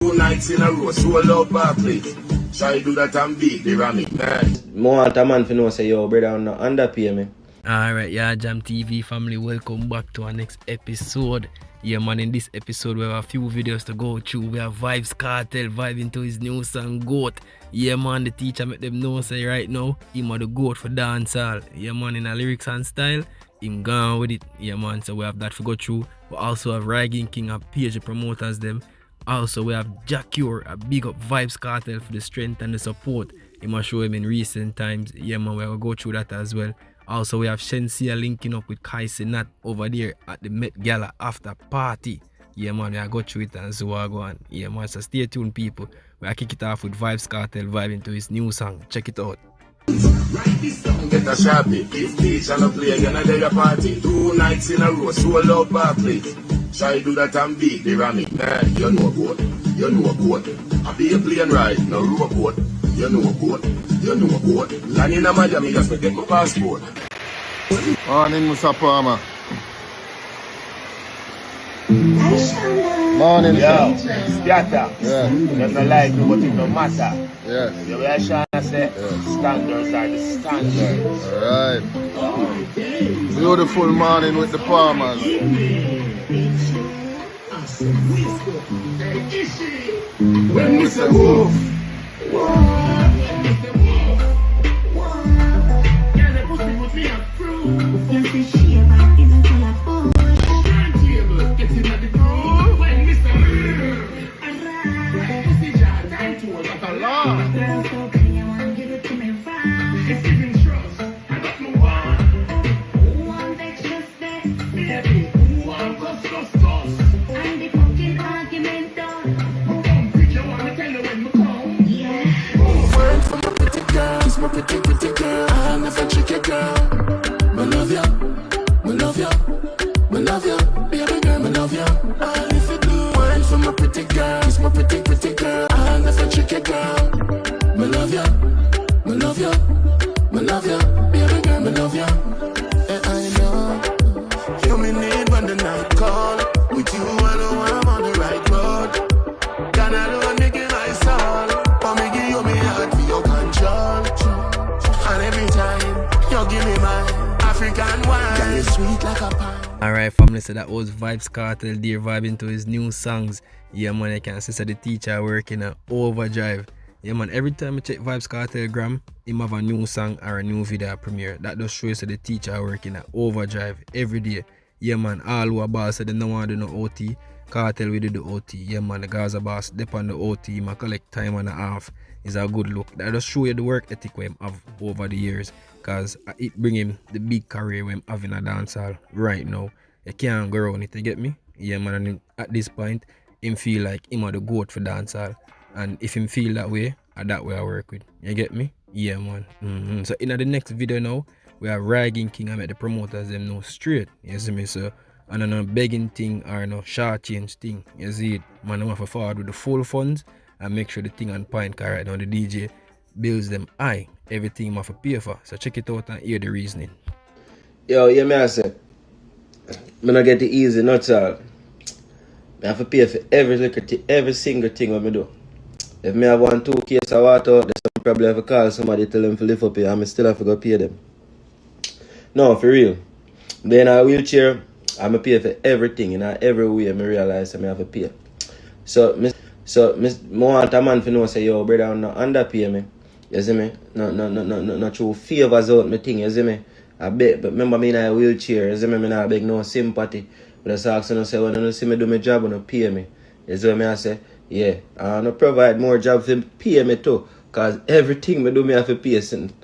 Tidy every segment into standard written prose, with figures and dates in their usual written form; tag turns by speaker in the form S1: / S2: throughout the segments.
S1: 2 nights in a row, so love Barclay. Try do that and beat the ramming, man.
S2: More want a man for know say yo brother I'm not underpay me.
S3: Alright, yeah, Jam TV family, welcome back to our next episode. Yeah man, in this episode we have a few videos to go through. We have Vybz Kartel vibing to his new song G.O.A.T. Yeah man, the teacher make them know say right now him are the GOAT for dancehall. Yeah man, in a lyrics and style, him gone with it. Yeah man, so we have that to go through. We also have Rygin King and page promoters them. Also we have Jacure, a big up Vybz Kartel for the strength and the support. He must show him in recent times. Yeah man, we will go through that as well. Also we have Shenseea linking up with Kai Cenat over there at the Met Gala after party. Yeah man, we will go through it and so I go on. Yeah man, so stay tuned people. We will kick it off with Vybz Kartel vibing to his new song. Check it out.
S1: Get a sharpie, if teach and a play, gonna do your party. 2 nights in a row, so love Barclay. Try do that and beat the ramming, man. You know G.O.A.T, you know G.O.A.T. I be a plane ride, no rowboat. You know G.O.A.T, you know G.O.A.T. Land in a Miami, just to get my passport.
S4: Morning, Mr. Palmer. Morning,
S1: Yo,
S4: sir.
S1: scatter.
S4: Yeah.
S1: Them no like me, but it no matter.
S4: Yes.
S1: You hear Shana say? Standards are the standards.
S4: Alright. Beautiful morning with the Palmers.
S1: When we say move,
S5: my pretty, pretty girl. I'm never trick your girl. Me love ya, me love ya, me love ya, baby girl, me love ya. All if you do wine for my pretty girl, it's my pretty, pretty girl. I'm never trick your girl. Me love ya, me love ya, me love ya, baby girl, me love ya. And I know you me need when the night call. With you, I know I'm on the right road. Can I know me give my soul? For me give you me heart for your control. And every time you give me my African wine, girl, you sweet like a pie.
S3: Alright family, so that was Vybz Kartel there vibing to his new songs. Yeah man, I can see so the teacher working at overdrive. Yeah man, every time I check Vybz Kartel gram, him have a new song or a new video premiere. That just shows that the teacher working at overdrive every day. Yeah man, all who are boss said they don't want to do no OT. Kartel we do the OT. Yeah man, the Gaza boss dep on the OT, him collect time and a half. Is a good look. That just show you the work ethic we him have over the years. Cause it bring him the big career we him have in a dancehall right now. You can't go around it, you get me? Yeah man, and at this point, him feel like him are the GOAT for dancehall. And if him feel that way I work with. You get me? Yeah man. So in the next video now, we have Rygin King. I met the promoters them know straight. You see me? So and no begging thing or no short change thing. You see it? Man, I'm have to forward with the full funds and make sure the thing on point, cause right now the DJ bills them high. Everything I have to pay for. So check it out and hear the reasoning.
S2: Yo, yeah me I say, me not get the easy nuts all. I have to pay for every single thing what me do. If me have 1-2 case of water out, then I probably have to call somebody tell them to lift up here and I still have to go pay them. No, for real. Then in a wheelchair, I'm a pay for everything. In every way I realize I have to pay. So me want a man to know say yo brother I'm not underpay me. You see me? No true favors out me thing, you see me? I beg, but remember me in a wheelchair, you see me? Me not beg no sympathy. But I just ask you say when you see me do my job and you pay me. You see me I say? Yeah, I no provide more job for pay me too. Cause everything me do me have to pay something.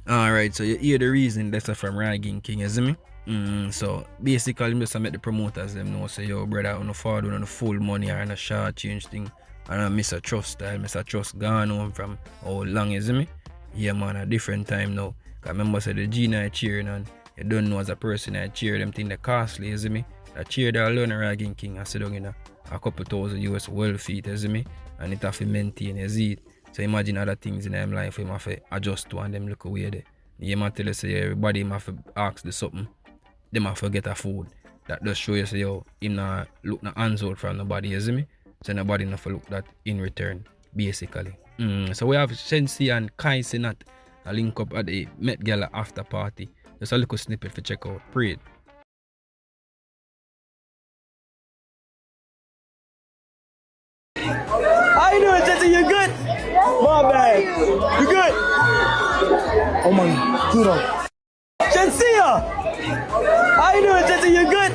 S3: Alright, so you hear the reason that's from Rygin King, you see me? So basically I'm just make the promoters them know say yo brother on the forward on the full money or on a short change thing. And I miss a trust style, miss a trust gone home from how long, you see me? Yeah man, a different time now. Cause remember say the G.O.A.T cheering and you don't know as a person I cheer them thing they costly, you see me? That cheer that alone Rygin King I sit down in a couple thousand US well feet, you see me? And it have to maintain, you see it? So imagine other things in them life him have to adjust to and them look away there. You might tell us say everybody him have to ask the something. Them have to get a food. That just show you say yo, him not look no hands out from nobody, you see me? So nobody not look that in return, basically. So we have Shenseea and Kai Cenat a link up at the Met Gala after party. Just a little snippet for check out. Pray it.
S6: How you doing, Shenseea? You good? My bad. You good? Oh my, good on. Shenseea! How you doing, Shenseea? You good?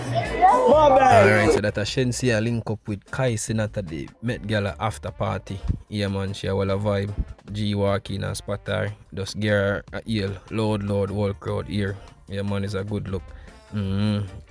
S6: My bad.
S3: Alright, so that a Shenseea link up with Kai Cenat at the Met Gala after party. Yeah man, she a well a vibe. G walk in and spot her. Just get her a heel. Loud, whole crowd here. Yeah man, is a good look.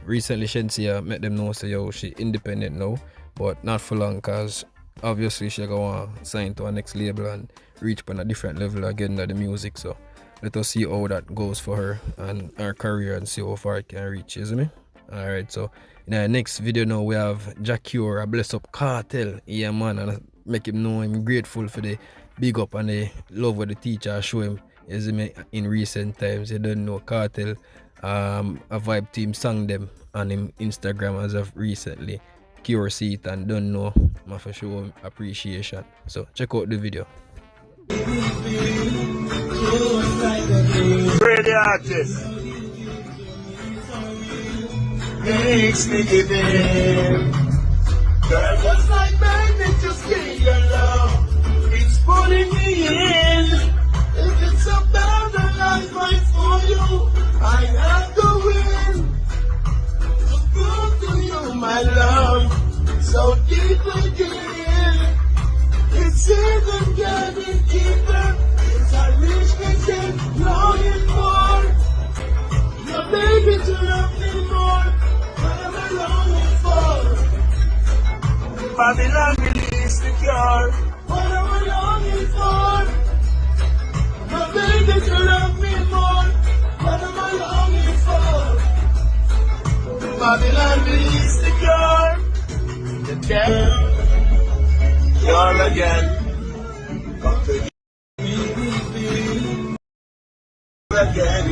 S3: Recently Shenseea met them know say yo, she independent now. But not for long cause obviously she go sign to a next label and reach on a different level again of the music. So let us see how that goes for her and her career and see how far it can reach, isn't it? Alright, so in our next video now we have G.O.A.T, bless up Kartel. Yeah man, and I make him know I'm grateful for the big up and the love what the teacher show him. Isn't it? In recent times, you don't know Kartel, a Vibe team sang them on him Instagram as of recently. Cure see it and don't know, I for show him appreciation. So check out the video.
S1: Pray the artist. Makes me give in. Girl, just like magnet, just give your love. It's pulling me in. If it's about the life I for you, I have to win. To prove to you my love, so deep again. It's even getting deeper. It's a rich content longing for. Your baby to love me more. What am I longing for? Babylon release the cure. What am I longing for? My baby to love me more. What am I longing for? Babylon release the cure. The cure again. Come to you again,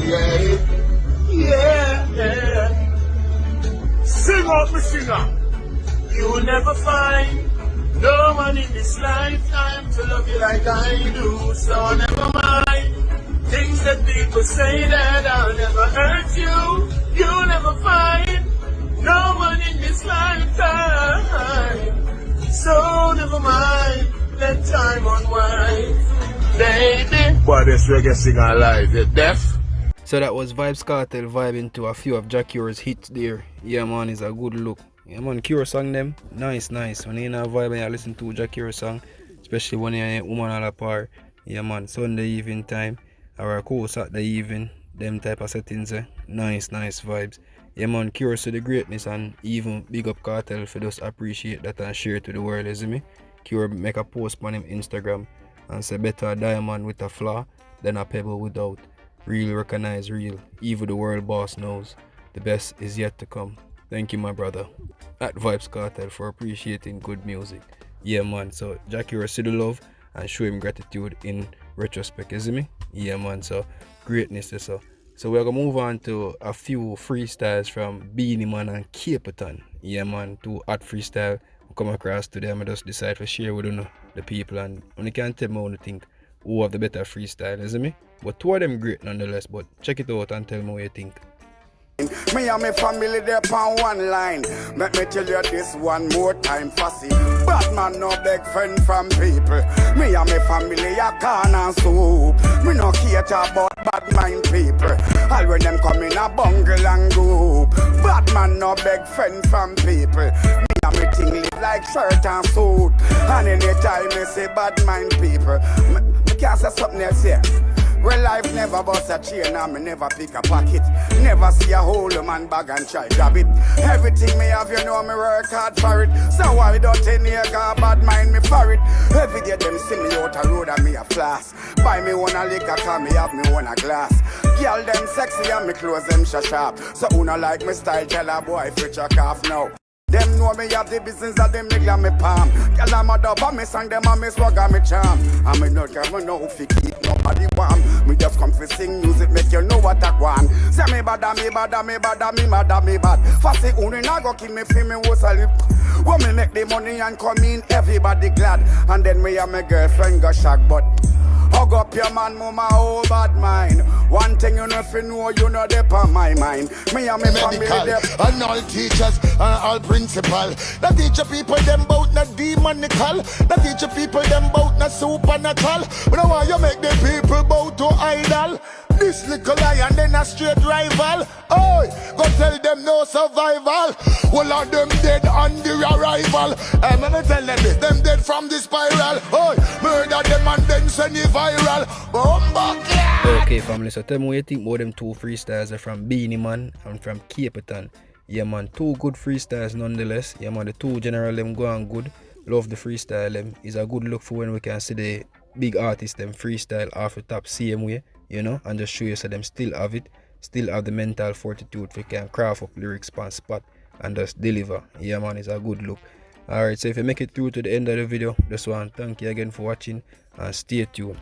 S1: yeah. Sing out, me singer. You will never find no one in this lifetime to love you like I do. So never mind things that people say that I'll never hurt you. You'll never find no one in this lifetime. So never mind, let time unwind, baby. Boy, this reggae singer alive, you deaf?
S3: So that was Vybz Kartel vibing to a few of G.O.A.T's hits there. Yeah man, is a good look. Yeah man, Cure song them, nice. When you in a vibe and you listen to G.O.A.T song, especially when you're a woman at a par. Yeah man, Sunday evening time, or a cool Saturday evening, them type of settings, nice vibes. Yeah man, Cure to the greatness and even big up Kartel for just appreciate that and share it to the world, isn't me? Cure make a post on him Instagram and say better a diamond with a flaw than a pebble without. Real recognize real, even the world boss knows. The best is yet to come. Thank you my brother. At Vybz Kartel for appreciating good music. Yeah man, so G.O.A.T see the love and show him gratitude in retrospect, isn't me? Yeah man, so greatness is so. So we're gonna move on to a few freestyles from Beenie Man and Capleton. Yeah man, two hot freestyle come across today. I just decide to share with the people and you can't tell me what you think who have the better freestyle, isn't me? But two of them great nonetheless, but check it out and tell me what you think.
S7: Me and my family there on one line. Let me tell you this one more time, fussy. Batman no beg friend from people. Me and my family a corn and soup. Me no cater about bad mind people. All when them come in a bungle and group. Batman no beg friend from people. Me and me thing live like shirt and suit. And anytime me say bad mind people, me can't say something else here. Well, life never bust a chain and me never pick a pocket. Never see a whole man bag and try grab it. Everything me have, you know me work hard for it. So why don't any got bad mind me for it? Every day them see me out a road and me a flash. Buy me one a liquor, cause me have me one a glass. Girl them sexy and me clothes them sharp. So who no like me style, tell a boy fi chuck off now. Them know me have the business of them nigga me palm. Girl I'm a dub me song them and me swagger me charm. And me not care me know if it keep nobody warm. Me just come for sing music make you know what I want. Say me bad, me bad, me bad, me mad, me bad. Fasty only na go keep me feel me was a lip. When me make the money and come in, everybody glad. And then me and my girlfriend go shock, but hug up your man, mama, oh bad mind. One thing you know if you know dep on my mind. Me and my family dep.
S8: And all teachers and all principal. The teacher people them bout not demonical. The teacher people them bout not supernatural. But why you make the people bout to idol? This little lion then a straight rival. Oh, go tell them no survival. All of them dead on the arrival. I'm gonna tell them this, them dead from the spiral. Oh, murder them and then send it viral.
S3: Okay, family, so tell me what you think about them two freestyles. They're from Beenie Man and from Capleton. Yeah, man, two good freestyles nonetheless. Yeah, man, the two general them go on good. Love the freestyle them. Is a good look for when we can see the big artists them freestyle off the top same way, you know, and just show you so them still have it, still have the mental fortitude for can craft up lyrics on spot and just deliver. Yeah, man, it's a good look. Alright, so if you make it through to the end of the video, just want to thank you again for watching and stay tuned.